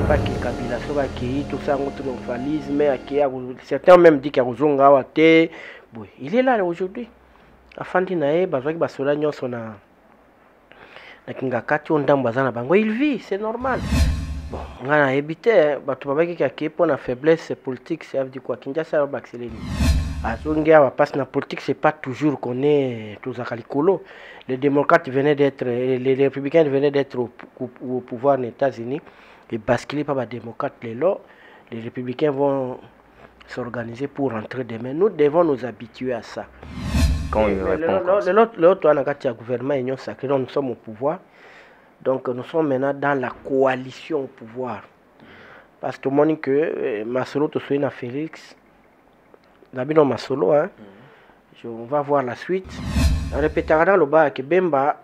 pas que Kabila soit qui tout ça, notre triomphalisme, certains ont même dit qu'il y a Rozonga Wate. Bon, il est là aujourd'hui. Afin de nae, bazwaki basola nyonso na kingakati ondambo azana bango, il vit, c'est normal. Bon, on a évité, bato babaki qui pour la faiblesse politique, ça veut dire quoi? Kinshasa va accélérer. Azongia va passer la politique, c'est pas toujours qu'on est tous à Kalikolo. Les démocrates venaient d'être, les républicains venaient d'être au pouvoir aux États-Unis et basculer par les démocrates. Les républicains vont s'organiser pour rentrer demain. Nous devons nous habituer à ça. Quand il répond l'autre, on a gouvernement union sacrée, nous sommes au pouvoir. Donc nous sommes maintenant dans la coalition au pouvoir. Parce que moi, que Masolo, tu sois Félix, Nabino Masolo, hein. On va voir la suite. On répétera dans le bas que Bemba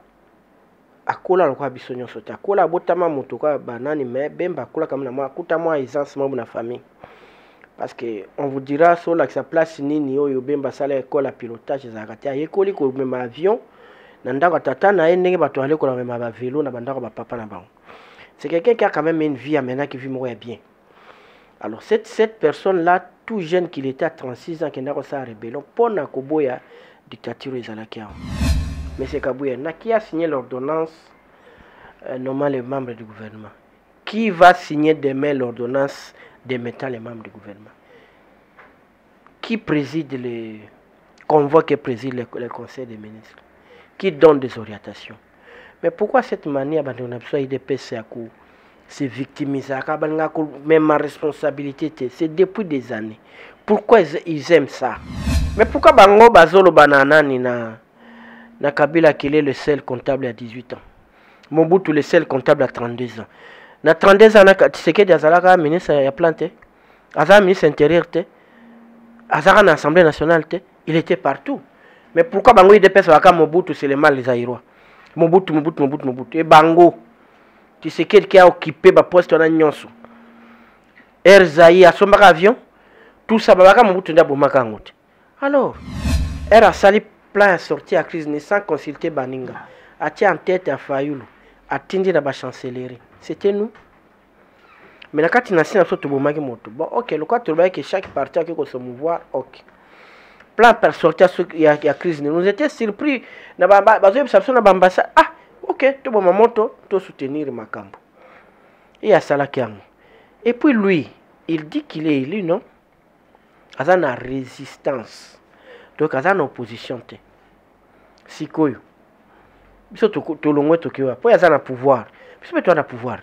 akola le quoi bisonyo sote. Akola botama motoka banani mais Bemba akola comme na moi, kuta moi aisance moi na famille. Parce que on vous dira sur la sa place nini oyo Bemba sala école à pilotage za katia yekoli ko même avion. Nandako tata na ndenge bato ale ko na même ba vélo na bandako ba papa na bango. C'est quelqu'un qui a quand même une vie à maintenant qui vit mourir bien. Alors cette personne là tout jeune qu'il était à 36 ans qui n'a pas sa rébellion pour na koboya dictature ezalaki. Mais c'est Kabouya qui a signé l'ordonnance nommant les membres du gouvernement. Qui va signer demain l'ordonnance démettant les membres du gouvernement? Qui préside les convois qui préside le conseil des ministres? Qui donne des orientations? Mais pourquoi cette manière de se victimiser? Même ma responsabilité, c'est depuis des années. Pourquoi ils aiment ça? Mais pourquoi Bango Bazolo Banana na Kabila qu'il est le seul comptable à 18 ans? Mobutu le seul comptable à 32 ans. Na 32 ans, c'est que Diazalaka ministre a planté. Azara ministre intérieur, Azara na l'Assemblée nationale, il était partout. Mais pourquoi Bango il dépêche à Mobutu, c'est le mal les Aïrois? Mobutu. Et Bango, tu sais qui a occupé le poste en Nyonso. Erzaï a son avion, tout ça, Mobutu n'a pas de. Alors, elle a sali plan sorti à crise sans consulter Baninga. A tia en tête à Fayoulou, a tindi dans la chancellerie. C'était nous. Mais quand tu n'as pas de bomaki moto. Bon, ok, le cas tu vois que chaque parti a quelque se mouvoir, ok. Plan par sortir il y a crise. Nous étions surpris. Na bambasa. Ah, ok, tu bon ma moto, tu soutenir ma camp. Et à Salakiam. Et puis lui, il dit qu'il est élu, non? Aza na résistance. Donc aza na opposition te. Sikoyo. Biso to longwe to kiwa. Po aza na pouvoir. Biso to na pouvoir.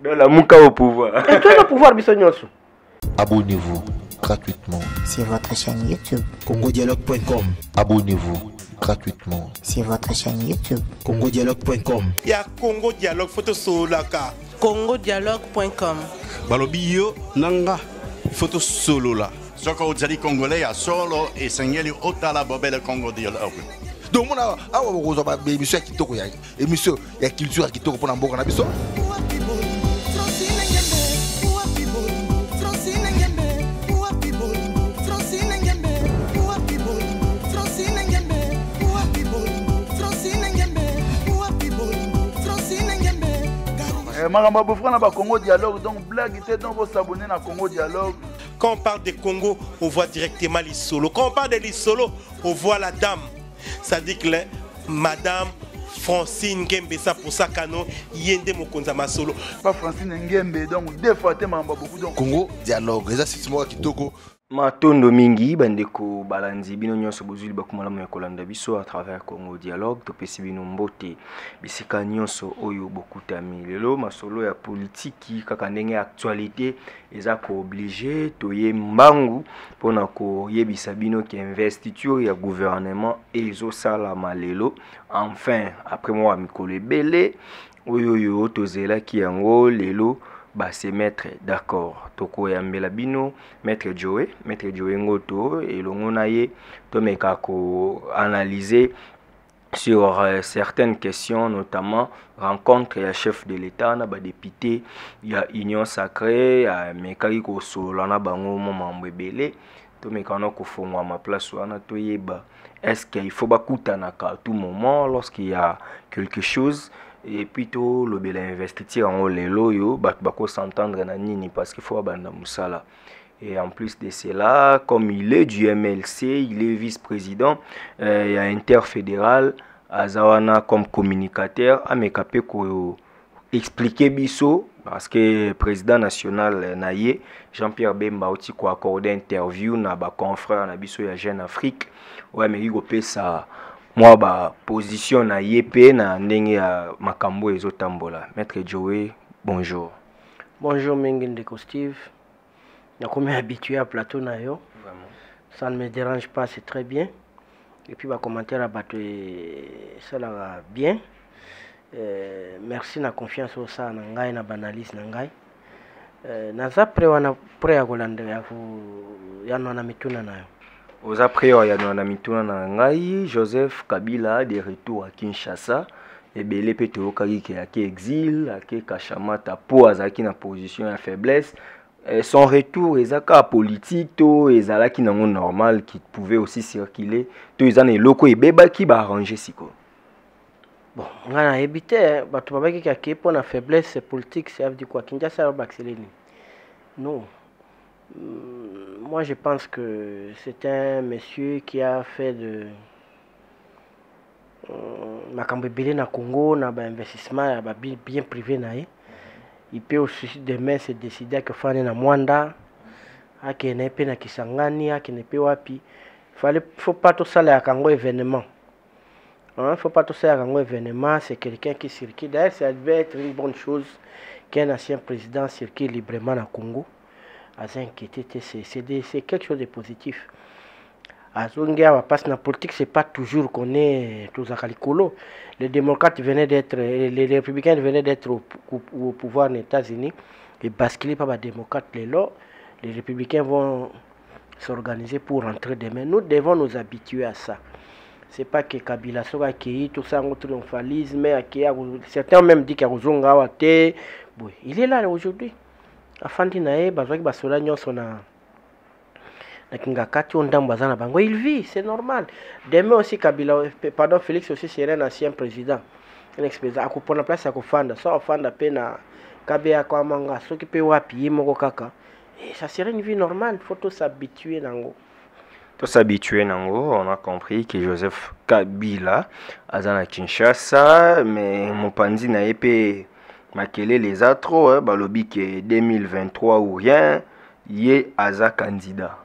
Dans la mouka au pouvoir. Et toi na pouvoir biso nyonso. Abonnez-vous gratuitement sur votre chaîne YouTube congodialogue.com. Abonnez-vous gratuitement sur votre chaîne YouTube congodialogue.com. Il y a Congo Dialogue photo solaka. congodialogue.com. Balobio nanga photo solo là. Soko ozali congolais ya solo et sengeli otala bobele Congo Dialogue. Donc on a awa émission kitoko ya émission ya culture kitoko pona mboka na biso. Maramba Bofrana ba Congo Dialogue, donc blague était donc vous s'abonner à Congo Dialogue. Quand on parle de Congo, on voit directement l'Issolo. Quand on parle de l'Issolo, on voit la dame. Ça dit que Madame Francine Ngembe, ça pour ça canon, yende mokonza masolo. Pas Francine Ngembe, donc deux fois te Maramba beaucoup donc. Congo Dialogue, ça c'est moi qui toko. Matondo mingi bandeko balanzi bino nyonso bozuli bakumala mo kolanda biso à travers Congo Dialogue to pesi bino mbote bisika nyonso oyo bokutami lelo masolo ya politique kaka ndenge actualité eza ko obligé to ye mbangu pona ko yebisa bino ki investiture ya gouvernement ezo sala malelo enfin après moi mikolo ebele oyo tozela ki yango lelo bah c'est mettre d'accord toko yambela bino maître Joe ngoto et longonaye to meka ko analyser sur certaines questions, notamment rencontre ya chef de l'État na ba député ya union sacrée ya mekaki ko solana bango momambo ebele to mekana ko fongwa ma place wana to yeba est-ce qu'il faut bakutana à tout moment lorsqu'il y a quelque chose et puis tout le bel investisseur en lelo yo bako s'entendre na nini parce qu'il faut abanda musala. Et en plus de cela, comme il est du MLC, il est vice-président, il y a interfédéral azawana comme communicateur amekapé ko expliquer biso parce que président national naye Jean-Pierre Bemba oti ko accorder interview na ba confrère na biso ya Jeune Afrique ouais mais il ça moi ba position na yep na ndenge ya makambo ezotambola. Maître Joey, bonjour. Bonjour Mengende Steve. Je suis habitué à plateau na yo. Vraiment. Ça ne me dérange pas, c'est très bien. Et puis, ma commentaire à bateau, ça va bien. Merci na confiance au ça, nangai na banalis nangai. Naza pré à Golande ya na mituna na yo. Aux après ya na mituna na ngai, Joseph Kabila de retour à Kinshasa. Et bien les pétro kaki qui exil, qui kachamata po azaki na position de faiblesse. Son retour est politique, et qui n'est normal, qui pouvait aussi circuler. Tout les années locaux et bébé qui va arranger siko. Bon, on a évité, tu vas dire qu'il y a une faiblesse politique, ça veut dire quoi? Kinshasa va accélérer. Non. Moi, je pense que c'est un monsieur qui a fait de Makambebele na Congo, na investissement bien privé naé. Il peut aussi demain se décider que faire na Mwanda, à qui n'est pas na Kisangani, à qui n'est pas wapi. Faut pas tout ça là Congo événement. Faut pas tout ça Congo événement, c'est quelqu'un qui circule. D'ailleurs, ça devait être une bonne chose qu'un ancien président circule librement na Congo. C'est quelque chose de positif. Parce que la politique, c'est pas toujours qu'on est tous à Calicolo. Les démocrates venaient d'être, les républicains venaient d'être au pouvoir aux États-Unis et basculer par les démocrates. Les républicains vont s'organiser pour rentrer demain. Nous devons nous habituer à ça. C'est pas que Kabila soit accueilli, tout ça, un triomphalisme, certains ont même dit qu'il y a il est là aujourd'hui. Afin de il vit, c'est normal. Demain aussi, Kabila, pardon, Félix aussi serait un ancien président. Un ex-président. À couper la place, à Kofanda. Ça, Kofanda, Pena, Kabea, Kwamanga, ceux qui peuvent appuyer, Moko Kaka. Et ça serait une vie normale. Il faut tous s'habituer, Nango. Tous s'habituer, Nango. On a compris que Joseph Kabila, Azana Kinshasa, mais mon pandi n'a épé, Makele les autres, Balobi, que 2023 ou rien, yé Aza candidat.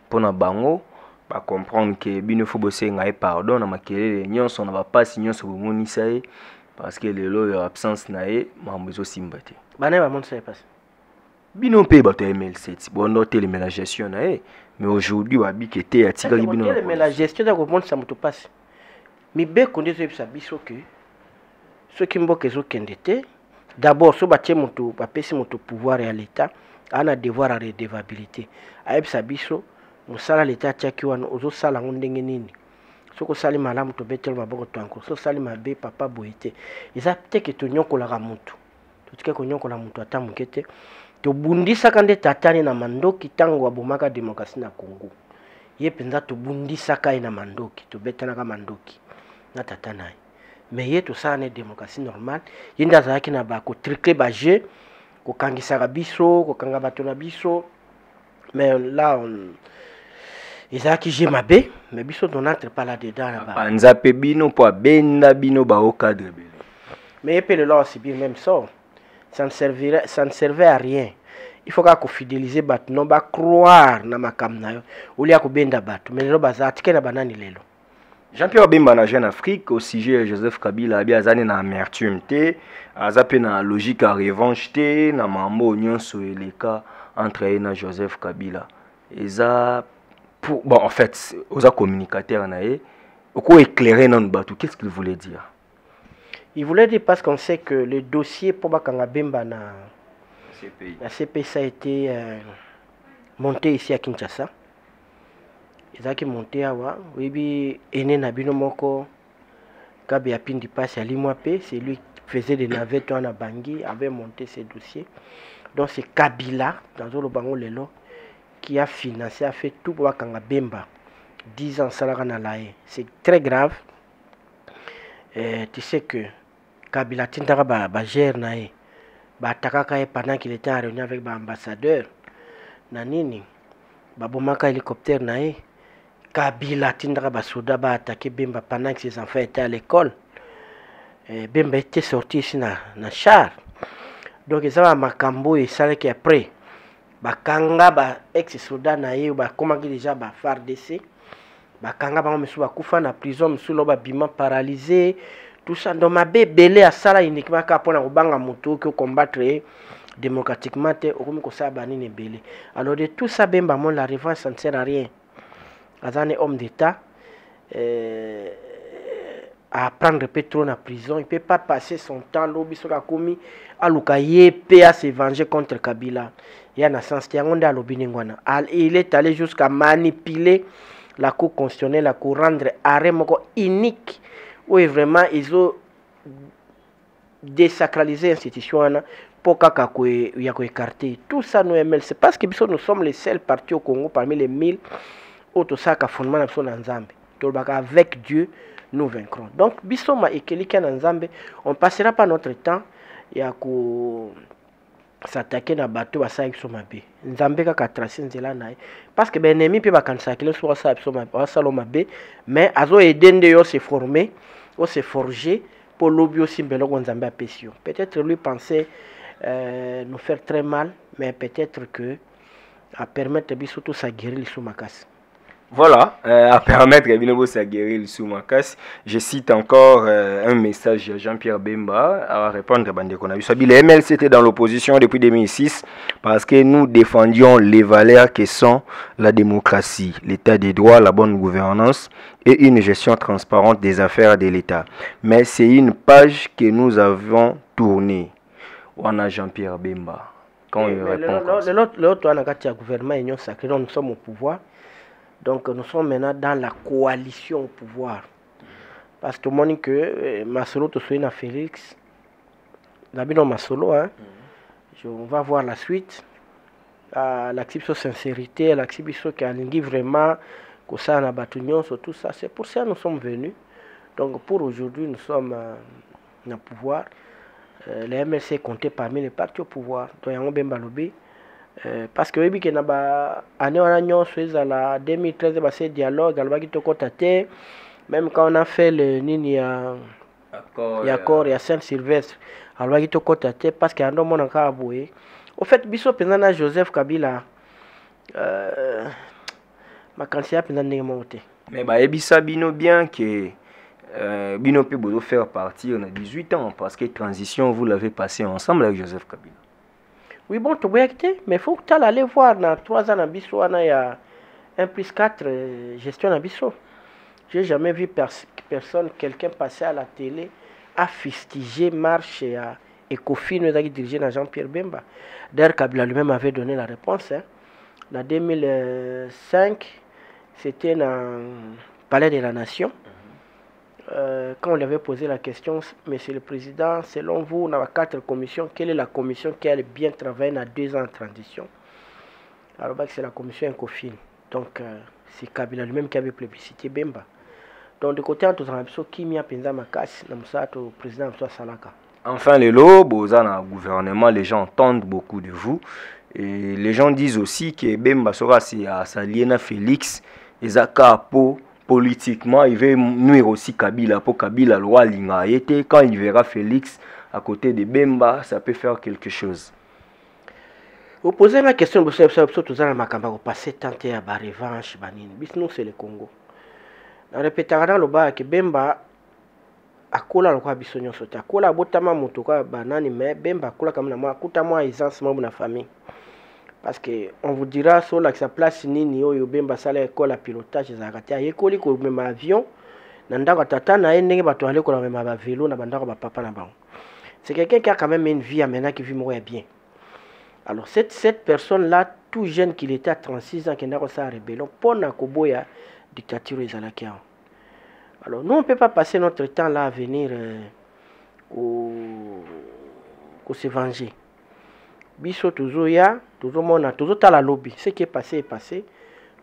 Pour na bango ba comprendre que bino faut bosser ngai pardon na makelele nyonso na ba passe nyonso bomonisa ye parce que lelo ya absence na ye mambezo simbate bana ba monisa ye passe bino pe ba to ML7 bon noter la gestion na ye mais aujourd'hui wa bi kete ya tika bino mais la gestion da ko monisa moto passe mi be konde zo bisa biso que ceux qui mboke zo kendete d'abord so batie moto ba pesi moto pouvoir à l'état ana devoir à redevabilité aibisa biso musala l'état tchaki wana ozo sala ndenge nini soko sali malamu to betel maboko to encore so sali mabe papa boité eza teke to nyokola ka mutu to tike ko nyokola mutu ata mukete to bundisa kande tatani na mandoki tango abomaka démocratie na Congo ye penza to bundisa kai na mandoki to betana ka mandoki na tatana mais ye to ça ne démocratie normale yinda zaki na ba ko triquer ba jeu ko kangisa biso ko kanga bato na biso mais là on ils ont qui j'ai ma baie, mais biso on n'entre pas là-dedans là-bas. Panzape bino po benda bino ba au cadre. Mais et puis le là c'est bien même ça. Ça ne servait à rien. Il faut qu'on fidélise bat non ba croire na makam na yo. Oli ko benda bat, mais le baza tike na banani lelo. Jean-Pierre Bemba na Jeune Afrique au sujet Joseph Kabila bien azane na amertume te, azape na logique à revanche te, na mambo nyonso eleka entre na Joseph Kabila. Eza bon, en fait, aux communicateurs, on a éclairé dans le bateau. Qu'est-ce qu'il voulait dire? Il voulait dire parce qu'on sait que le dossier pour Bakanga Bemba na CPI, ça a été monté ici à Kinshasa. Ils ont monté à Wa. Oui, Ene Nabino Moko, Kabe Apindi Passe à Limwape, c'est lui qui faisait des navettes à Bangui, avait monté ces dossiers. Donc c'est Kabila, dans le Bango Lelo, qui a financé, a fait tout pour Bakanga Bemba. 10 ans, ça l'a. C'est très grave. Tu sais que Kabila tindaka ba gère na ye ba takaka ye pendant qu'il était en réunion avec ba ambassadeur na nini babomaka hélicoptère na ye. Kabila tindaka ba soda ba attaquer Bemba pendant que ses enfants étaient à l'école. Bemba était sorti ici na char. Donc ça va makambo et ça qui après bakanga ba ex soda na ye ba komaki déjà ba FARDC bakanga ba mesu ba kufa na prison mesu lo ba bima paralysé tout ça donc ma bébélé à sala uniquement ka pona kobanga moto qui combattre démocratiquement te okomi ko sa banini belé. Alors de tout ça Bemba mon la revanche ça ne sert à rien. Azane homme d'état à prendre pétrole en prison, il ne peut pas passer son temps lobby sur la commis à l'oukaye à se venger contre Kabila. Il y a un sens qui il est allé jusqu'à manipuler la Cour constitutionnelle, la Cour rendre arrêt unique où vraiment ils ont désacralisé l'institution pour écarter. Tout ça nous ML, c'est parce que nous sommes les seuls partis au Congo parmi les 1000 autres sacs à fondement avec Dieu. Nous vaincrons. Donc, Bissoma et Kelika Nzambe, on ne passera pas notre temps à s'attaquer à bateau à ça avec Somabe. Nzambe a tracé Nzela naï. Parce que ben ennemi peut pas consacrer sur ça à Salomabe, mais azo aider de se former, ou se forger pour l'objet aussi belo Nzambe à pression. Peut-être lui pensait nous faire très mal, mais peut-être que à permettre Bissou ça guérir les Soumakas. Voilà, à permettre Binobo Saguerre le Soumakas, je cite encore un message de Jean-Pierre Bemba à répondre à Bande Konabi. Le MLC était dans l'opposition depuis 2006 parce que nous défendions les valeurs qui sont la démocratie, l'état des droits, la bonne gouvernance et une gestion transparente des affaires de l'État. Mais c'est une page que nous avons tournée. On a Jean-Pierre Bemba. Quand il répond l'autre gouvernement Union Sacrée, nous sommes au pouvoir. Donc nous sommes maintenant dans la coalition au pouvoir. Parce que moi, que Masolo Tosoina Félix, d'abord Masolo, hein, on va voir la suite. L'activité sincérité, l'activité qui a vraiment, que ça a battu sur tout ça. C'est pour ça que nous sommes venus. Donc pour aujourd'hui, nous sommes dans le pouvoir. Les MLC compté parmi les partis au pouvoir. Donc Yango Bembalobé. Parce que oui, en 2013, c'est dialogue, même quand on a fait le Nini accord, il y a Saint-Sylvestre, parce qu'il y a un monde encore à bouer. Au fait, Bissot pendant Joseph Kabila, ma candidature pendant Némoté. Mais bah, Ebissa Bino bien que Bino peut faire partir à 18 ans, parce que transition, vous l'avez passé ensemble avec Joseph Kabila. Oui, bon, tu peux mais il faut que tu ailles voir dans 3 ans à Bissau, il y a 1+4 gestion à Bissau. Je n'ai jamais vu quelqu'un passer à la télé à fustiger marche et à Ecofin, dirigé dans Jean-Pierre Bemba. D'ailleurs, Kabila lui-même avait donné la réponse. Hein. En 2005, c'était dans le Palais de la Nation. Quand on lui avait posé la question, Monsieur le Président, selon vous, on a 4 commissions, quelle est la commission qui a bien travaillé dans 2 ans de transition? Alors, c'est la commission Ecofin. Donc, c'est Kabila lui-même qui avait plébiscité Bemba. Donc, de côté, on a qui m'a pensé ma casse, le président Salaka. Enfin, les lobes, dans le gouvernement, les gens entendent beaucoup de vous. Et les gens disent aussi que Bemba sera à Saliena Félix et Zaka Po. Politiquement, il veut nuire aussi Kabila pour Kabila loi Linga. Quand il verra Félix à côté de Bemba, ça peut faire quelque chose. Vous posez ma question, vous savez, tout à l'heure, passer tenter à la revanche, nous c'est le Congo. On répétera le bas que Bemba a kola le quoi bisogno sauter. A kola botama motoka banani mais Bemba kola comme moi, kuta moi aisance moi na famille. Parce que on vous dira sur la sa place nini oyo Bemba sala école à pilotage za kati ayekoli ko même avion na ndako tata na ndenge bato aller ko na même ba vélo na bandako ba papa na bango. C'est quelqu'un qui a quand même une vie maintenant qui vit mourir bien. Alors cette personne là tout jeune qu'il était à 36 ans qui n'a pas sa rébellion pour na koboya dictature ezalakia. Alors nous on peut pas passer notre temps là à venir se venger. Biso toujours ya, toujours mona, toujours à la lobby. Ce qui est passé est passé.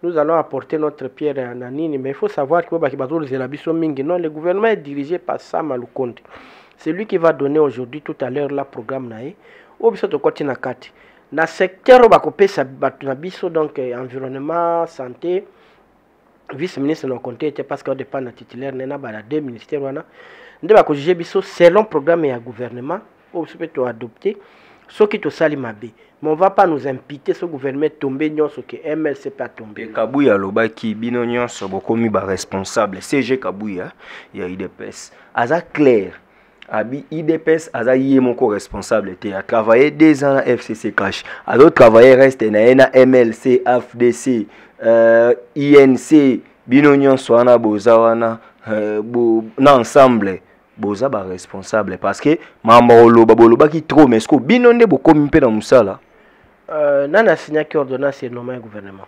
Nous allons apporter notre pierre à Nini, mais il faut savoir que le gouvernement est dirigé par Sama Lukonde. C'est lui qui va donner aujourd'hui, tout à l'heure, le programme. Ou bien, tu continues à 4. Dans le secteur, on va couper donc environnement, santé. Vice-ministre de compté était parce qu'on dépend de titulaire, il y a deux ministères. On va juger selon le programme et le gouvernement. On peut adopter ce qui est sali mabé. Mais on ne va pas nous imputer ce gouvernement tomber ce que MLC pas tomber. Kabouya Lobaki, bino nyonso bokomi ba responsable. CG Kabouya, il y a IDPS. Aza clair. Abi IDPS aza yemoko responsable. Il a travaillé 2 ans à FCC Cash. A d'autres travailler reste na MLC, FDC, INC, bino nyonso wana boza wana na ensemble. Boza ba responsable parce que mambo boloba ki trop mais sko bino nde bokomi mpe na musala. Nana signé qui ordonnance et nommé gouvernement.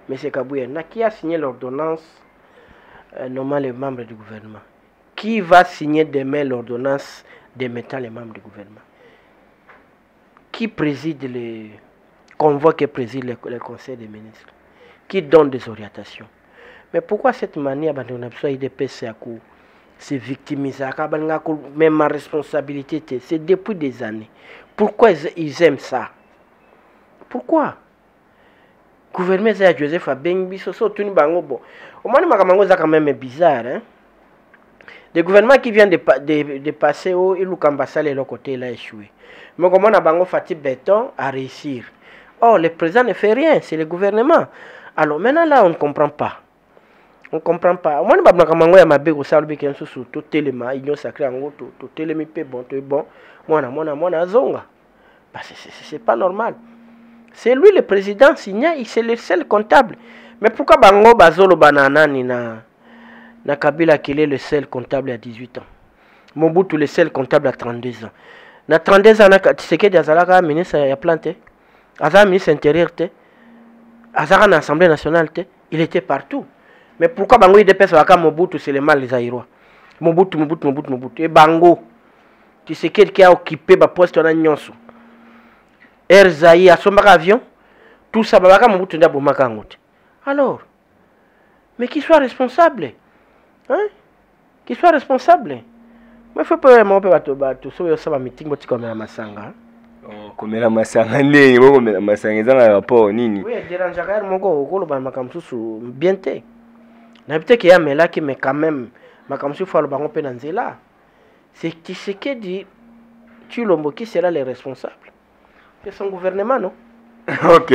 Monsieur Kabouya, qui a signé l'ordonnance nommant les membres du gouvernement? Qui va signer demain l'ordonnance démettant les membres du gouvernement? Qui préside les convois qui préside le conseil des ministres? Qui donne des orientations? Mais pourquoi cette manière se victimiser, même ma responsabilité, c'est depuis des années. Pourquoi ils aiment ça? Pourquoi? Gouvernement de Joseph Abengi, au moins, c'est quand même bizarre. Hein? Le gouvernement qui vient de passer au Ilukambasa, de l'autre côté, il a échoué. Mais comment on a Fatih Béton à réussir? Oh, le président ne fait rien, c'est le gouvernement. Alors maintenant, là, on ne comprend pas. On ne comprend pas. Moi, je ne sais pas si je suis un peu sur tout téléma, il y a un sacré en tout téléma, bon, moi, c'est pas normal. C'est lui le président, c'est le seul comptable. Mais pourquoi Bango Bazolo Bananani na Kabila qu'il est le seul comptable à 18 ans? Mobutu le seul comptable à 32 ans. Na 32 ans, c'est que Diazalaka ministre a planté. Azara ministre intérieur, Azara na Assemblée nationale, il était partout. Mais pourquoi Bango IDPS Waka Mobutu c'est le mal des Aïrois? Mobutu. Et Bango, tu sais qui a occupé le poste de Nyonso. Erzaï a son avion, tout ça, Mobutu n'a pas de. Alors, mais qui soit responsable? Hein? Qui soit responsable? Mais il faut pas tout ça, va meeting, comme la Massanga. Comme la Massanga, comme la Massanga, dans le rapport, nini. Oui, je dérange rien, mon gars, au Kolo, bien té. Peut-être qu'il y a mais là qui mais quand même ma comme si faut le baron penanzela. C'est ce que dit Tulombo qui sera le responsable. C'est son gouvernement, non? Ok,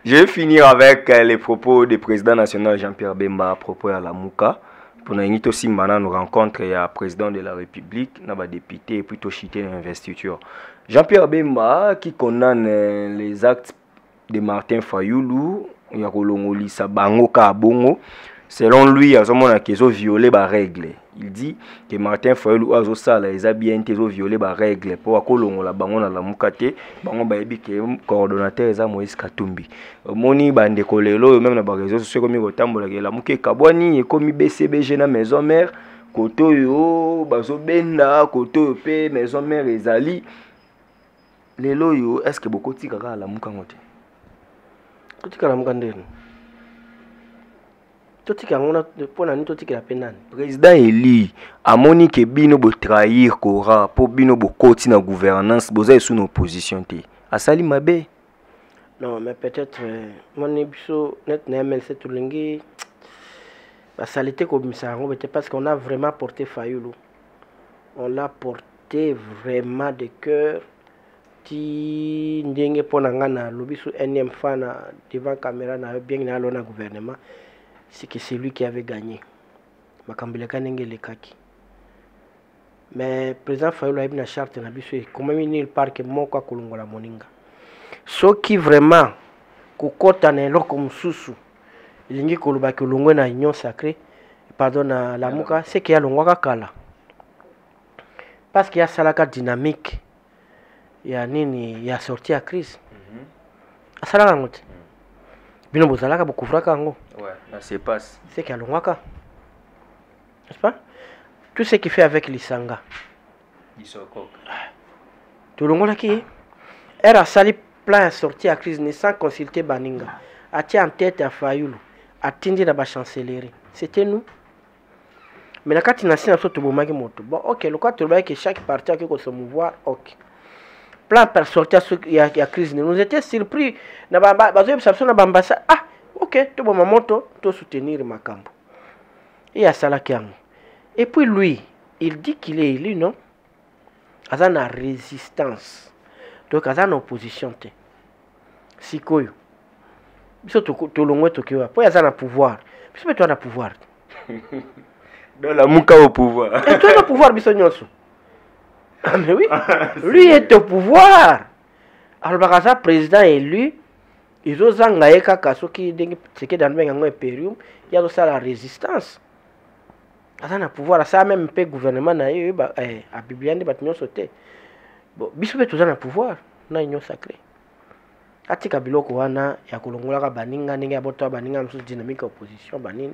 je vais finir avec les propos du président national Jean-Pierre Bemba à propos de la Mouka. Pour nous aussi maintenant nous rencontre il y a président de la République, n'a député et plutôt chité l'investiture. Jean-Pierre Bemba qui condamne les actes de Martin Fayoulou, il y a Kolongoli Sabango Kabongo. Selon lui, il y a violé les règles. Il dit que Martin Fayoulou a bien violé les règles pour que la bango na la mukate, bango baebi que coordonnateur est Moïse Katumbi. Moni bande kolelo même na ba réseaux sociaux comme kotambola ke la muke kabwani et comme BCBG na maison mère, koto yo bazo benda, koto yo pe maison mère ezali. Lelo yo est-ce que beaucoup tika la muka ngote? Tika la muka ndeni. Président Eli a moni que bino bo trahir Kora pour bino bo koti na gouvernance boza sous nos positions té. Asali mabe. Non, mais peut-être moni biso net na MLC Tulingi la saleté comme ça parce qu'on a vraiment porté Fayoulou. On l'a porté vraiment de cœur. Ti ndenge ponanga na lobiso NM fana devant caméra na bien na lona gouvernement. C'est que c'est lui qui avait gagné. Mais le président Fayoulou a eu une charte, comment il part que mon cas Kolongola Moninga. Ce qui vraiment, Kokota n'est comme Soussou, il y a que l'on a union sacrée, pardon à la Mouka, c'est qu'il y a l'ongwaka Kala. Parce qu'il y a Salaka dynamique, il y a sorti à crise. À Salaka Ngote. Bino bozalaka bokufraka ngo. Ouais, ça se passe. C'est qu'il y a l'ongwaka. N'est-ce pas? Tout ce qu'il fait avec l'Isanga. Isoko. Tout le monde qui elle a sali plein sorti à crise sans consulter Baninga. A tient en tête à Fayoulou. A tindi la chancellerie. C'était nous. Mais quand tu n'as pas de moto, bon, ok, le cas tu vois que chaque parti a que se mouvoir, ok. Plan par sortir il y a crise. Nous étions surpris. Ah, ok, tu as ma moto, tu soutenir ma camp. Et à Salakiang. Et puis lui, il dit qu'il est élu, non? Il a une résistance. Donc, il a une opposition. Si quoi? Surtout, tu as le pouvoir. Tu as le pouvoir. Dans la mouka au pouvoir. Et toi, le pouvoir, Bissonyosu. Ah, mais oui, lui est au pouvoir. Alors, le président élu, ils ont zangaye kaka soki ce qui est dans le Imperium, il y a aussi la résistance. Il a pouvoir, ça même un gouvernement à Bibliane, ils ont sauté. Bon, Bissonyosu, tout ça a pouvoir, on a une sacrée. Atika biloko wana ya kulongola baninga ndenge aboto baninga msusu dynamique opposition banini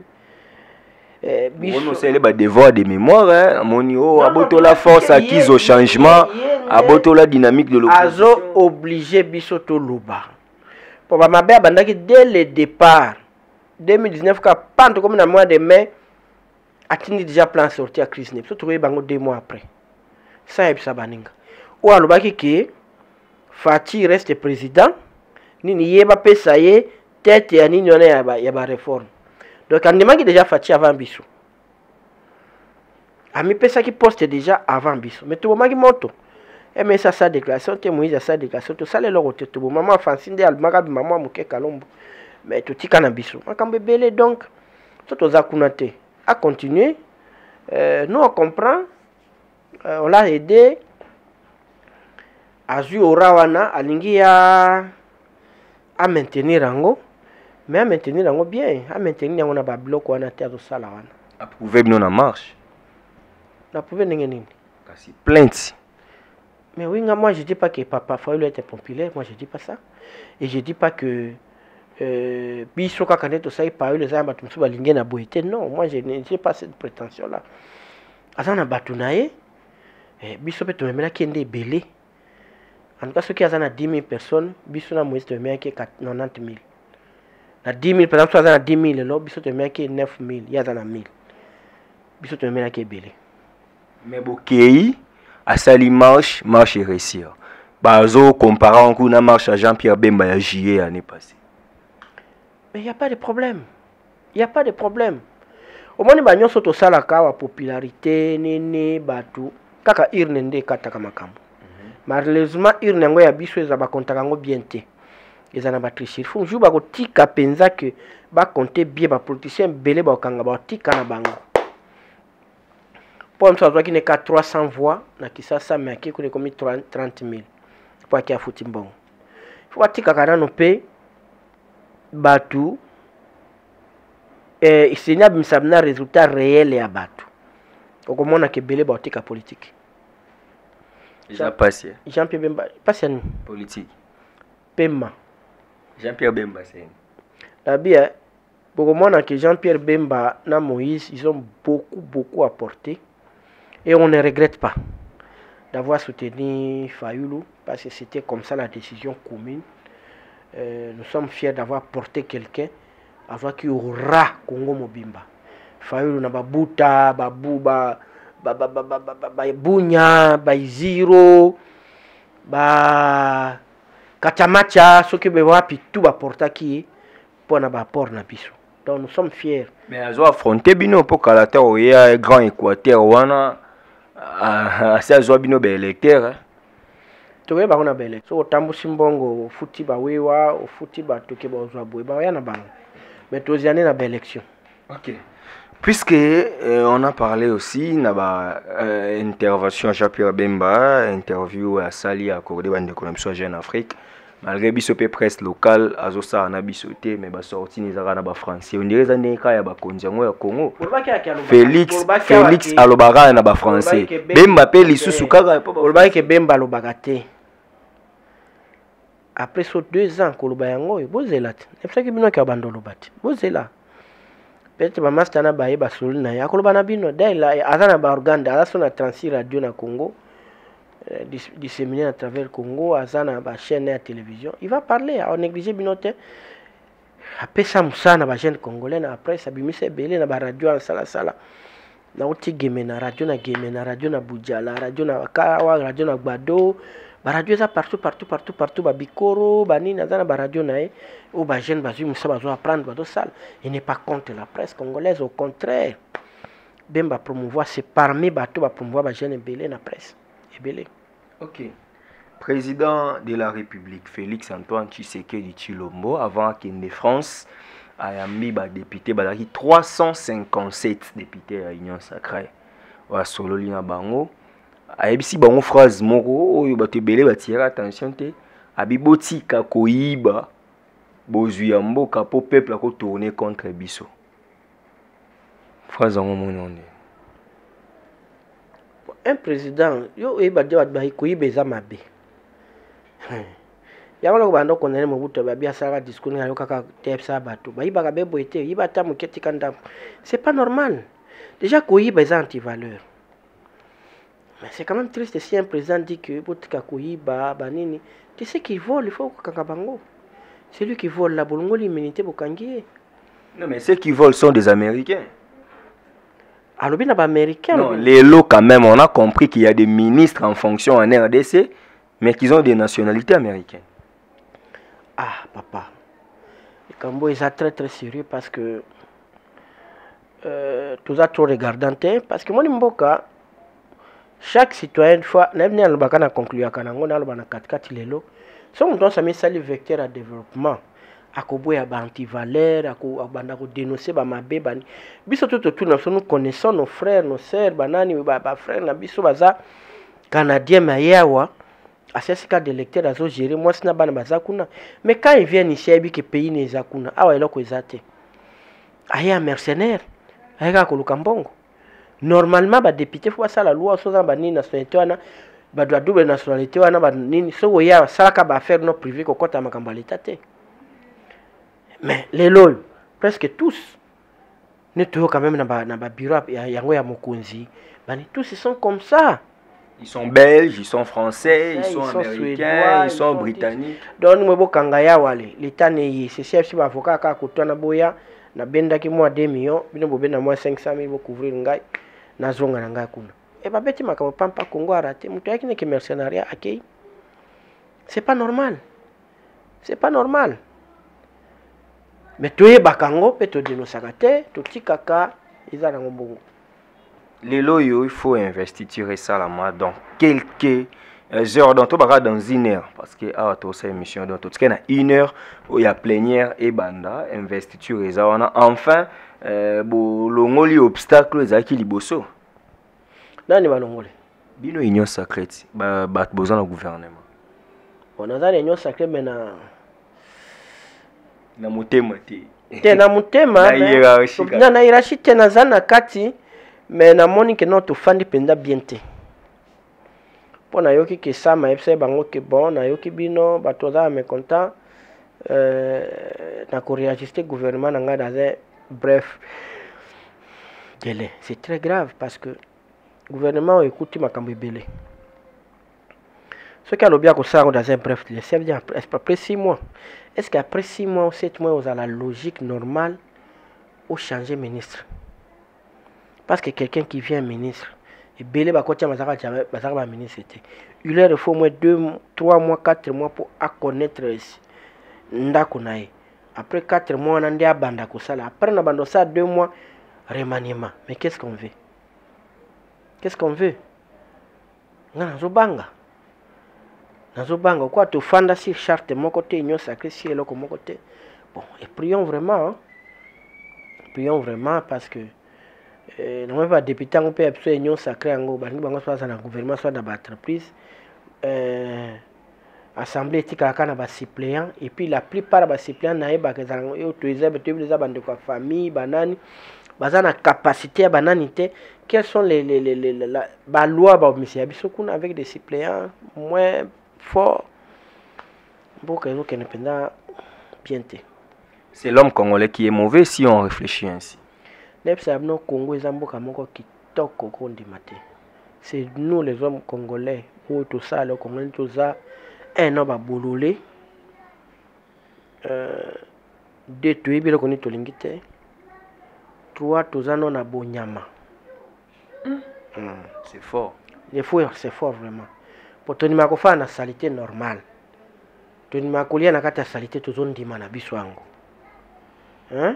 on sait les devoirs de mémoire hein moni o aboto la force acquise au changement aboto la dynamique de l'opposition azo obligé biso to loba pour ba mabe bandaki dès le départ 2019 ka pante comme na mois de mai atindi déjà plan sorti à crise ne surtout bango 2 mois après ça ebisa baninga o alobaki que Fati reste président nini yeba pesa ye tête ya nini ona ya ba réforme donc andemaki déjà Fati avant biso ami pesa ki poste déjà avant biso mais to bomaki moto et mais ça sa déclaration te Moïse sa déclaration to sale lo te to maman Francine almaka bi maman muke kalombo mais to tika na biso makambe belé donc to za kunate à continuer nous on comprend on l'a aidé Azu Orawana alingi à maintenir ango mais à maintenir ango bien à maintenir ango na ba bloc wana te azo sala wana approuver non en marche na prouver nini kasi plainte mais oui moi je dis pas que papa Fayulu était populaire moi je dis pas ça et je dis pas que biso kaka neto sai pa les amba tumsu balingi na boité non moi je n'ai pas cette prétention là azana batunaye biso pe to memela kende belé. En tout cas, ceux qui ont 10 000 personnes, ils sont 90 000. Na 10 000, par exemple, ils ont 10 000, ils sont 9 000, il y a 1000. Ils sont belé. Mais Bokei, à Sali marche et réussir. Bazo, comparant une marche à Jean-Pierre Bemba à juillet l'année passée. Mais il n'y a pas de problème. Il n'y a pas de problème. Au moins, il y a une popularité, nene, batou, kaka irnende kataka makambo. Malheureusement urne yango ya biso eza ba kontaka ngo bien te eza na ba tricher faut jour ba ko tika penza que ba compter bien ba politicien belé ba kanga ba tika na bango pour mso azwa ki ne ka 300 voix na Kisasa mais ki ko ne komi 30 000 pour ki afuti mbongo faut tika kana no pe batu isenya bimsabna résultat réel ya batu okomona ke belé ba tika politique. Jean-Pierre Bemba, pas politique. Pema. Jean-Pierre Bemba, c'est. La bien, pour moi, que Jean-Pierre Bemba et Moïse, ils ont beaucoup apporté. Et on ne regrette pas d'avoir soutenu Fayulu, parce que c'était comme ça la décision commune. Nous sommes fiers d'avoir porté quelqu'un, avant qu'il y aura Congo Mobimba. Fayulu n'a pas Bouta, Babouba. Bunya, Ziro, Katamacha, ce qui veut puis tout va porter qui pour na port na biso. Donc nous sommes fiers. Mais à affronter bino pour que la terre oya grand équateur wana assez zo bino be électeur. To we ba ona bele. So tambu simbongo futi ba wewa, futi ba toke ba zo boy ba ya na bango. Mais to ziane na ba élection. OK. Puisque on a parlé aussi de intervention Jean-Pierre Bemba, interview à Sali à Cordé Bande de Jeune Afrique, malgré bisopé presse locale, Azosa a bisoté, mais ba sorti ni zara na ba français. On dirait zane ka ya ba konjango ya Congo. Félix alobara na ba français. Bemba pe lisusu kaka pa ba ke Bemba lobagate. Après so 2 ans ko lobayango, bozela. C'est ça que bino ka bando lobati. Bozela. Peut-être que master na baye basuli na yakolo bana bino dela azana ba organda ala sona transir radio na Congo disséminé à travers Congo azana ba chaîne de télévision il va parler on néglige binote après ça musana ba jeune congolais après ça bimise belé na ba radio en sala nauti game na radio na Bujala, radio na Wakawa, radio na Gbado, ba radio ça partout ba Bikoro, ba nini na ba radio na ou ba jeune ba zumi ça ba zo apprendre ba do sale. Il n'est pas contre la presse congolaise, au contraire. Ben ba promouvoir c'est parmi bateau ba promouvoir ba jeune belé na presse. Belé. OK. Président de la République Félix Antoine Tshisekedi Tshilombo avant qu'il ne France a mis ba député ba 357 députés à Union Sacrée. Wa solo lina bango. Ayebisi bango phrase moko oyo bato belé batira attention te abiboti ka koyiba bozwi ya mboka po peuple ko tourner contre biso. Phrase en mon un président yo eba de ba koyiba eza mabe. Yango loko bando konene mobuto ba bia sala discours ngalo kaka tepsa bato ba iba ka bebo ete iba ta muketi kanda. C'est pas normal. Déjà koyiba eza anti-valeur. Mais c'est quand même triste si un président dit que botika koyiba banini, tu sais qu'il vole, il faut kakabango. C'est lui qui vole la bolongo l'immunité bokangi. Non mais ceux qui volent sont des Américains. Alors bien les Américains. Non, les lots quand même, on a compris qu'il y a des ministres en fonction en RDC, mais qu'ils ont des nationalités américaines. Ah papa, le Cambo est très très sérieux parce que tout ça trop regardant parce que moi nimboka chaque citoyen une fois n'aime le bakana conclure kanango na lobana 4 lelo so on doit s'amener ça le vecteur à développement akoboya ba anti-valeur akobanda ko dénoncer ba mabe bani biso tout nous connaissons nos frères nos sœurs banani ba frères na biso baza canadien mayawa asesika de lecteur azo gérer moi sina bana bazakuna mais quand ils viennent ici abi que pays ne zakuna awa eloko ezate aya mercenaire aya ko lukambongo. Normalement ba député faut ça la loi so za ba nini nationalité wana ba doit double nationalité wana ba nini so ya salaka ba faire no privé ko kota makambo l'état te. Mais les lois presque tous ne toujours quand même na ba bureau yango ya mokonzi bani tous ils sont comme ça. Ils sont belges, ils sont français, ils sont américains, ils sont britanniques. Donc moi bokanga ya wale l'état ne c'est chef si ba avocat ka kotana boya na benda ki moi 2 millions bino bobena moi 500 000 couvrir ngai na zonga na ngai kuna e ba beti makambo pampa Congo arate mutu yaki ne ke mercenariat akei. C'est pas normal. C'est pas normal. Mais toye bakango pe to dénoncer te to tikaka izana ngombongo. Les loyaux, il faut investiturer ça là dans quelques heures dans une heure parce que à toute cette émission dans tout cas 1 heure où il y a plénière et banda investiturer ça on a enfin bolongoli obstacle za ki liboso nani balongoli bino union sacrée ba besoin de gouvernement on a une union sacrée mais na motema te na motema na hiérarchie te na zana kati. Mais na moni que non to fandi penda bien te. Po na yoki ke sama epse bango ke bon na yoki bino batoza me content na ko réajuster gouvernement na ngada za bref. Délai, c'est très grave parce que gouvernement écoute makambo belé. Ce qui a l'objet ko ça dans un bref délai, c'est bien après 6 mois. Est-ce qu'après 6 mois ou 7 mois vous avez la logique normale ou changer ministre? Parce que quelqu'un qui vient ministre, et belé ba kotia mazaka ministre était. Il leur faut au moins 2, 3 mois, 4 mois pour connaître ndako nae. Après 4 mois on a ndia banda ko sala. Après na bando ça 2 mois remaniement. Mais qu'est-ce qu'on veut? Qu'est-ce qu'on veut? Ngana zobanga. Nazobanga quoi to fanda sur charte mon côté union sacrée si eloko mon côté. Bon, et prions vraiment. Hein? Prions vraiment parce que non pas député on peut absolument union sacrée en bango bango soit dans le gouvernement soit dans l'entreprise assemblée éthique à kana ba suppléant et puis la plupart ba suppléant na eba que zango yo tuize betu les bande kwa famille banani bazana capacité à bananité quelles sont les ba loi ba monsieur biso kuna avec des suppléants moins forts beaucoup que ne penda bien té. C'est l'homme congolais qui est mauvais si on réfléchit ainsi. C'est nous les hommes congolais où tout ça le congolais tout ça un homme a boulolé détruit bien le connaît tout l'ingité trois tout ça non a bonyama C'est fort. C'est fort vraiment. Pour tenir ma kofa na salité normale. Tenir ma kolia na kata salité tout zone dima na biswango. Hein?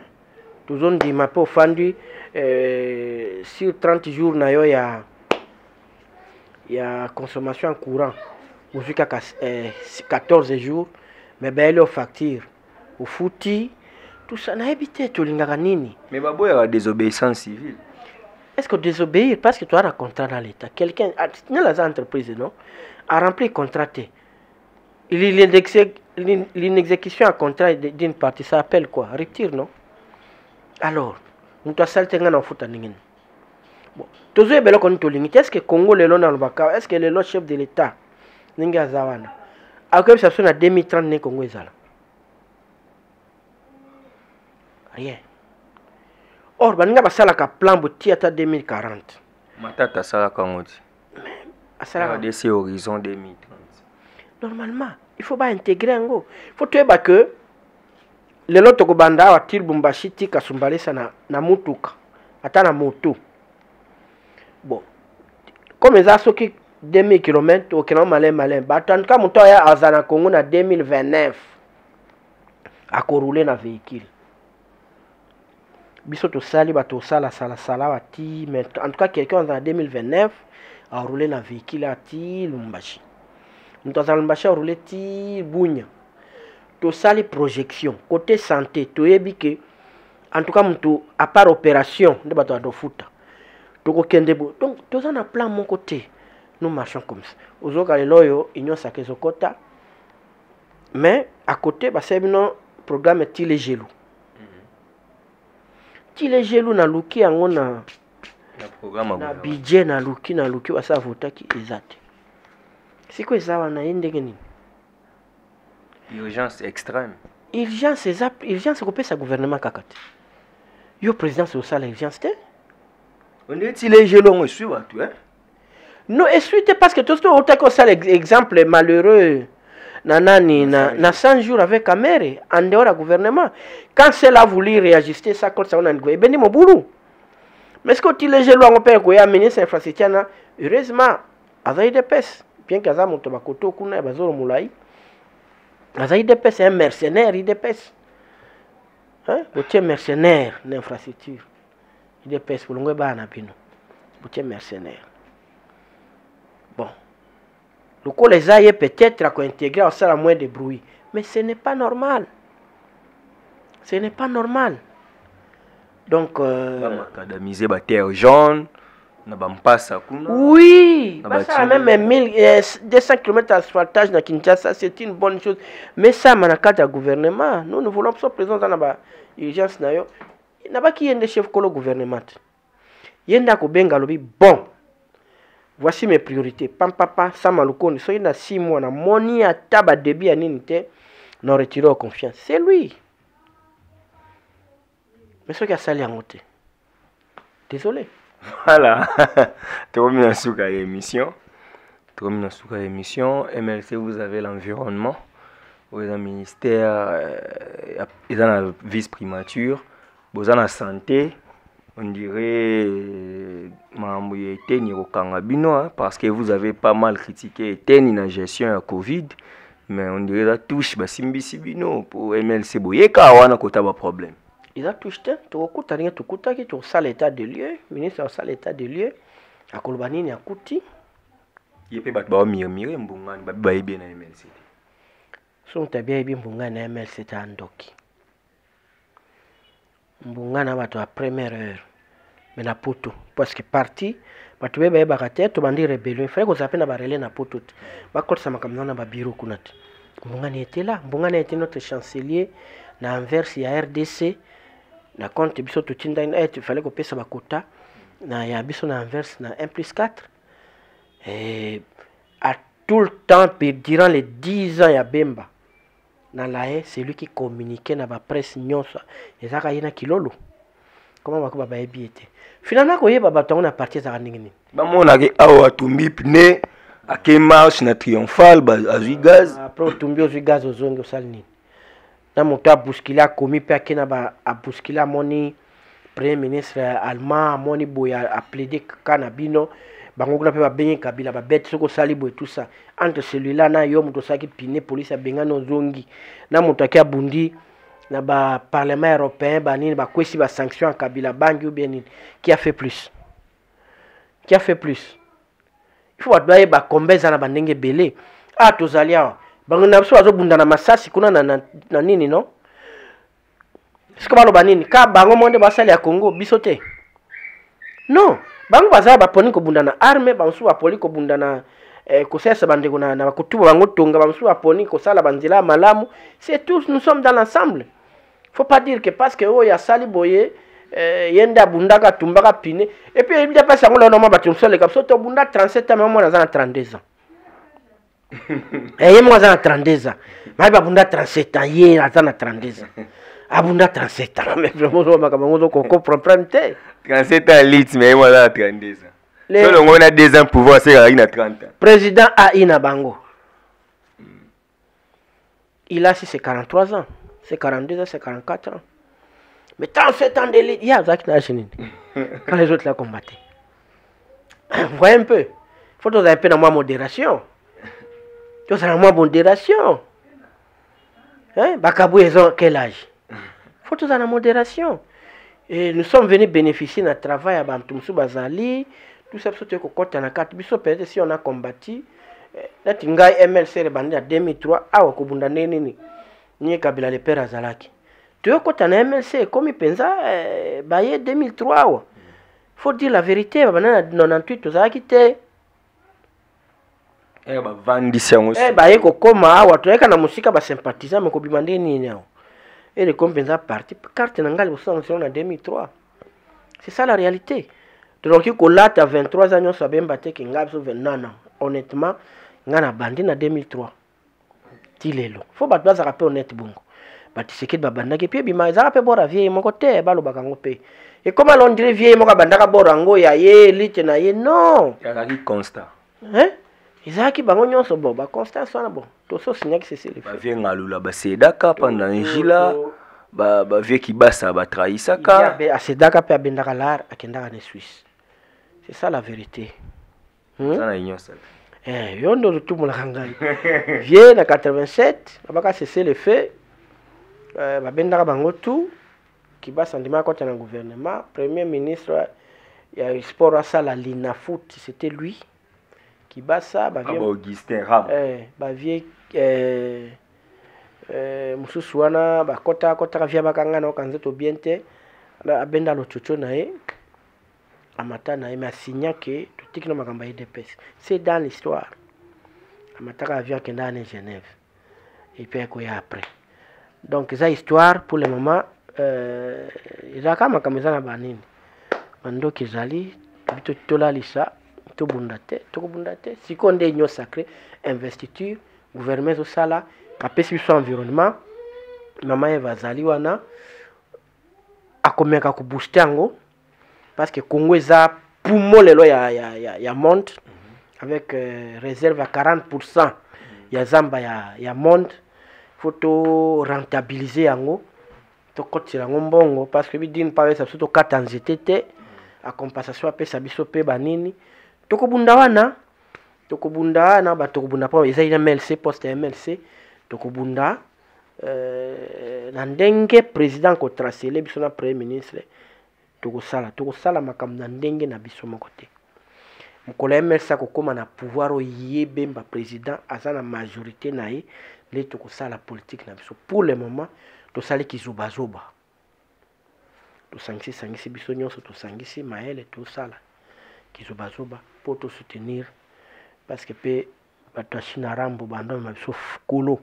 Tout zone dima po fandu sur 30 jours na yo ya consommation en courant. Jusqu'à 14 jours mais ben les factures au fouti tout ça na habité to lingaka nini. Mais babo ya désobéissance civile. Est-ce que désobéir parce que tu as un contrat dans l'État, quelqu'un dans les entreprises non a rempli contrat, l'inexécution à contrat d'une partie, ça appelle quoi? Rupture, non? Alors, nous avons salté dans le foot. Bon, tous les gens qui ont limité, est-ce que Congo est là? Est-ce que le chef de l'État Ninga Zawana a comme ça en 2030 ne Congo est là? Rien. Or, baninga basala ka plan boti ata 2040. Matata sala kangoti. Asala de ces horizons 2030. Normalement, il faut pas intégrer ngo. Il faut tuer que le loto ko banda wa Lubumbashi tika sumbalesa na mutuka. Ata na moto. Bon. Comme les asoki 2000 km au Kenya malin. Batan ka moto ya azana Congo na 2029. A rouler na véhicule. Biso to sali bato sala wati mais en tout cas quelqu'un en 2029 a roulé na véhicule à Lubumbashi. Nous avons Lubumbashi a roulé ti Bunya. To sali projection côté santé to yebi que en tout cas muto à part opération de bato do futa. To ko kende bo. Donc to ça na plan mon côté. Nous marchons comme ça. Ozoka le loyo inyo sakezo kota. Mais à côté ba sebino programme ti les gelou. Ti les gelou na luki yango na programme na budget na luki wasa votaki ezate. Siko ezawa na yendenge nini? Urgence extrême. Urgence ko pesa gouvernement kakate. Yo président c'est ça l'urgence té? On est ti les gelou on suit tout hein? Non, et suite parce que tout ce que ça l'exemple malheureux na 100 jours avec Amere en dehors du gouvernement. Quand cela a voulu réajuster ça comme ça on a dit ben mon boulot. Mais ce que tu les gens ont peur que ya ministre infrastructure heureusement azaï de pes bien que ça monte bakoto kuna bazoro mulai. Azaï de pes un mercenaire il de pes. Hein? Botier mercenaire d'infrastructure. Il de pes pour l'ongwe ba na bino. Botier mercenaire. Bon. Le coup les aïe peut-être à intégrer au sein moins de bruit. Mais ce n'est pas normal. Ce n'est pas normal. Donc macadamiser la terre jaune, na bampasa kuna. Oui, ça même 1200 km d'asphaltage na Kinshasa, c'est une bonne chose. Mais ça manaka de gouvernement, nous voulons que soit présent dans la urgence na yo. Il n'a pas qui est le chef de gouvernement. Yenda ko benga lobi bon. Voici mes priorités. Papa, Samalukoni, soyez dans 6 mois, na moni à taba débit à ninité, non retiré aux confiance. C'est lui. Mais ce qui a sali en côté. Désolé. Voilà. Terminé la émission. MLC, vous avez l'environnement. Vous avez le ministère, vous avez la vice-primature, vous avez la santé. On dirait parce que vous avez pas mal critiqué la gestion de la Covid, mais on dirait la touche pour MLC Boyeka wana kota ba problème. Ils ont touché tout qui tout ça l'état de lieu, ministre ça l'état de lieu à Kolbanini à Kouti. Il peut ba mire mbungani ba bien na MLC. Son tabia bien mbungani na MLC ta ndoki. Mbungana bato a première heure mais na poto parce que parti bato beba bakate to bandi rébellion fallait que ça peine ba relais na poto ba kotsa makamna na ba bureau kunat. Mbungana était là, Mbungana était notre chancelier na Anvers ya RDC na compte biso to tinda il fallait que pesa ba quota na ya biso na Anvers na 1+4 et à tout le temps durant les 10 ans ya Bemba. Dans la haie, c'est lui qui communiquait dans la presse nyonso. Et ça, il y a kilolo. Comment on va faire biété? Finalement, quand il y a un bâton, on a parti à Ningini. On a dit à Tumbi Pne, à quelle marche na triomphal, à Zugaz. Après, Tumbi au Zugaz, au Zongo Salni. Dans mon cas, bousculé, commis, puis à bousculé, moni, premier ministre allemand amoni boye a plaidé kanabino bango kuna pe ba benye Kabila ba bête soko sali boye tout ça entre celui-là na yo muto saki pine police abenga no zongi na muto akia bundi na ba parlement européen ba nini ba kwesi ba sanction à Kabila bangi ou bien nini qui a fait plus il faut baye ba kombeza na bandenge belé tozali awa bango na biso azobunda na masasi kuna na nini no siko baloba nini ka bango monde basali ya Congo biso te non bango bazala baponi kobunda na arme bansu bapoli kobunda na kosesa bandeko na bakutuba bango tonga bansu baponi kosala banzela malamu c'est tous nous sommes dans l'ensemble. Faut pas dire que parce que oh ya sali boye yenda bundaka tumbaka pine et puis il dépasse ngo là normalement batum sol comme ça to bunda 37 ans moi dans 32 ans. Et moi dans 32 ans. Mais ba bunda 37 ans yé dans 32 ans. Abunda 37 ans mais vraiment on va comprendre 37 ans lit mais moi dans 32 ans. Solo on a 2 ans pouvoir c'est à 30 ans. Président a ina bango. Il a si c'est 43 ans. C'est 42 ans, c'est 44 ans. Mais 37 ans d'élite, il y a Zaki Nachinin. Quand les autres la combattaient. Vous voyez un peu. Il faut que vous ayez un peu de modération. Tu as moins modération. Hein? Bakabou, ils ont quel âge? Il faut que vous ayez modération. Et nous sommes venus bénéficier de notre travail à Bantumsou Bazali. Tout ça, c'est que quand on a 4 bisous, peut-être si on a combattu. Là, tu as MLC rebandi en 2003. Ah, au Kubunda Nini. Ni Kabila le père Azalaki. Tu vois quand on a MLC comme il pense baye 2003 faut dire la vérité bana 98 Azalaki te ba vandi sango baye ko koma awa to eka na musika ba sympathisant mais ko bimande nini awo et le compensa parti carte na ngali bosanction en 2003 c'est ça la réalité donc ko lata 23 ans so bemba te ki ngabso 29 ans honnêtement ngana bandi na 2003 tilelo faut battre baza rappel honnête bongo bati sekit babanda ke puis bima za rappel bora vie moko te balo bakango pe et comment on dirait vie moko bandaka bora ngo ya ye lit na ye non ya ki constant hein izaki bango nyonso bo ba constant so na bon to so signa que c'est le ba vie ngalula ba sedaka pendant njila ba vie ki basa ba trahisaka ya sedaka pe abendaka lar akendaka na Suisse c'est ça la vérité ça na nyonso yondo tout mon rangai vieux na 87 abaka cesser le fait babendaka bango tout qui va sentiment contre le gouvernement premier ministre il y a sport à ça la Lina foot c'était lui qui bat ça ba vieux Augustin Ram ba vieux mususuana ba kota via bakanga na kanzeto biente abenda lo chocho na e amata na ema signa que tout qui no makamba IDPS c'est dans l'histoire amata avion qui dans Genève et puis quoi après donc ça histoire pour le moment ils kama kameza na banini bando kizali bito tola lisa to bundate sikonde nyo sacré investiture gouvernement au sala kapesi biso environnement mama Eva zali wana akomeka ku booster yango parce que Congo eza poumon lelo ya monde avec réserve à 40% ya zamba ya monde faut to rentabiliser yango to kotira ngombongo parce que bidine pa ça surtout 4 ans j'étais à compensation apesa biso pe banini tokobunda wana ba tokobunda pa eza ina MLC poste MLC tokobunda na ndenge président ko tracer le biso na premier ministre tokosala makambo na ndenge na biso moko te mokolo MLC kokoma na pouvoir oyebemba président aza na majorité na ye le tokosala politique na biso pour le moment tosali kizubazuba tosangisi biso nyonso tosangisi maele tosala kizubazuba pour to soutenir parce que pe bato ashina rambo bando ma biso kolo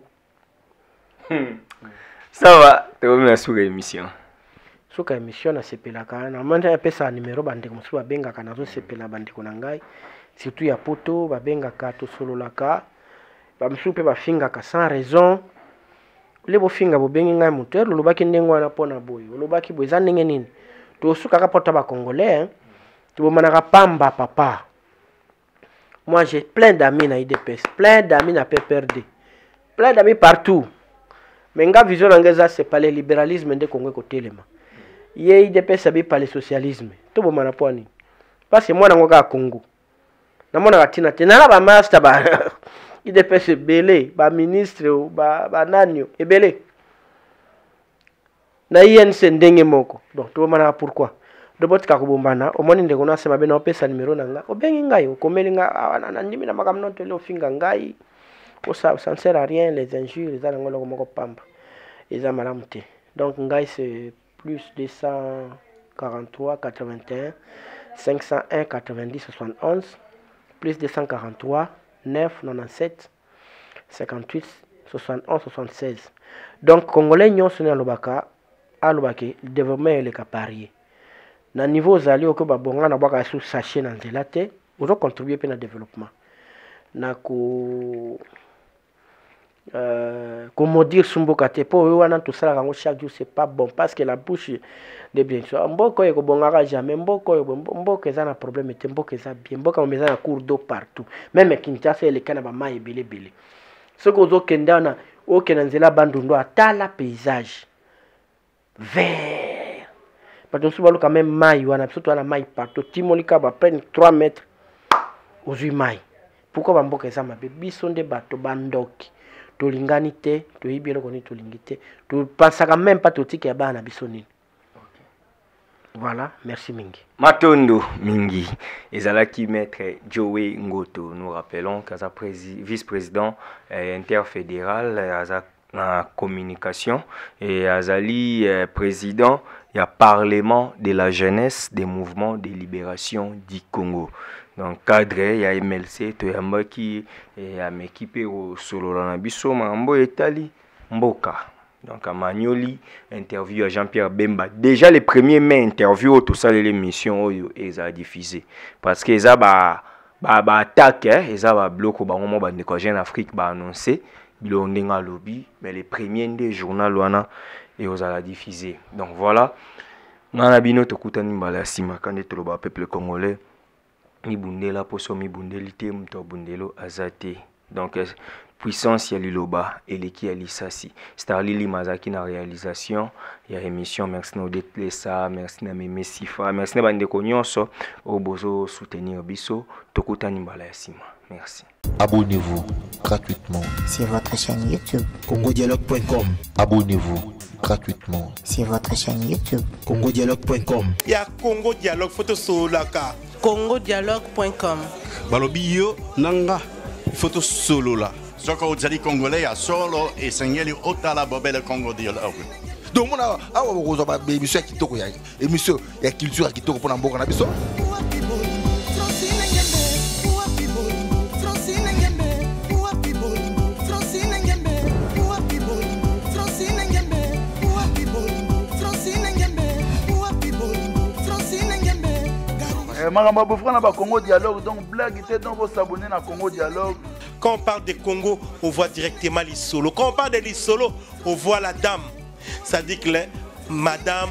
ça va tokomina suka émission soka émission na sepelaka na manda pesa numéro bandeko mosusu babengaka nazo sepela bandeko na ngai surtout ya poto babengaka tosololaka bamosusu mpe bafingaka sans raison le bofinga bobengi ngai moteur lolobaki ndenge wana mpona boye olobaki boye eza ndenge nini tosukaka mpota bacongolais tobomanaka pamba papa moi j'ai plein d'amis na IDPS plein d'amis na PPRD plein d'amis partout mais nga vision na ngai eza c'est pas le libéralisme nde Congo ekotelema Ye IDPS sabi par le socialisme. Tout bon manaponi. Parce que moi nangoka Congo. Na mona katina te na ba master ba IDPS belé, ba ministre ba nanyo ebelé. Na INC ndenge moko. Donc tout mana pourquoi? De bot ka kubombana, o moni ndeko na sema be na opesa numéro nanga. O bengi ngai, o komeli nga na ndimi na makamno tele ofinga ngai. O ça ne sert à rien les injures, les angolo moko pamba. Eza malamu te. Donc ngai c'est plus 243 81 501 90 71 plus 243 9 97 58 71 76. Donc congolais nyonso na lobaka alobake développement le caparier. Na niveau zali oko babonga na baka sous sachet na nzela te, ozo contribuer pe na développement. Na ko comment dire sumboka te po wana tout ça rango chaque jour c'est pas bon parce que la bouche de bien sûr mboko yeko bongaka jamais mboko eza na problème te mboko eza bien mboko meza na cours d'eau partout même Kinshasa ele kana ba mai belé ce que ozo kenda na okena nzela bandundo atala paysage vert parce que souvent quand même mai wana surtout na mai partout timolika ba prendre 3 mètres aux mai pourquoi ba mboko eza mabe bisonde bato bandoki tolingani te toyibi eloko ni tolingi te topensaka même pas totiki ya bana biso nini. Voilà, merci mingi. Matondo mingi ezalaki maître Joey Ngoto, nous rappelons qu'aza vice-président interfédéral aza na communication et azali président du Parlement de la jeunesse des mouvements de libération du Congo. Donc cadre ya MLC to yambaki ya mekipe au solo na biso mambo etali mboka. Donc à Magnoli interview à Jean-Pierre Bemba. Déjà les premiers mai interview tout ça l'émission oyo eza diffusé parce que eza ba attaque eza ba bloc ba moment ba ndeko jeune Afrique ba annoncer bilondenga lobby mais les premiers des journal wana et ozala diffusé. Donc voilà. Ngana bino tokutani mbala sima kande to ba peuple congolais. Mibundela poso mibundeli te mto bundelo azate. Donc puissance ya liloba eleki ya lisasi. Starlili Mazaki na réalisation ya émission. Merci na Odetlesa, merci na Meme Sifa, merci na bandeko nyonso obozo soutenir biso tokutani mbala ya sima. Merci. Abonnez-vous gratuitement sur votre chaîne YouTube congodialogue.com. Abonnez-vous gratuitement sur votre chaîne YouTube congodialogue.com. Il y a Congo Dialogue photo solaka. congodialogue.com. balobi yo nanga photo solo la soko ozali congolais ya solo esengeli otala bobele Congo Dialogue. Donc mona awa bokozwa ba émission ya kitoko ya émission ya culture ya kitoko pona mboka na biso. Makambo bofra na ba Congo Dialogue, donc blague était donc vous s'abonner na Congo Dialogue. Quand on parle de Congo, on voit directement les solos. Quand on parle de les solos, on voit la dame. Ça dit que Madame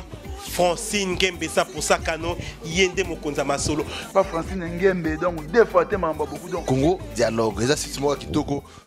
Francine Ngembe, ça pour ça canon, yende mokonza masolo. Pas Francine Ngembe, donc deux fois te mamba beaucoup donc. Congo Dialogue, ça c'est moi kitoko.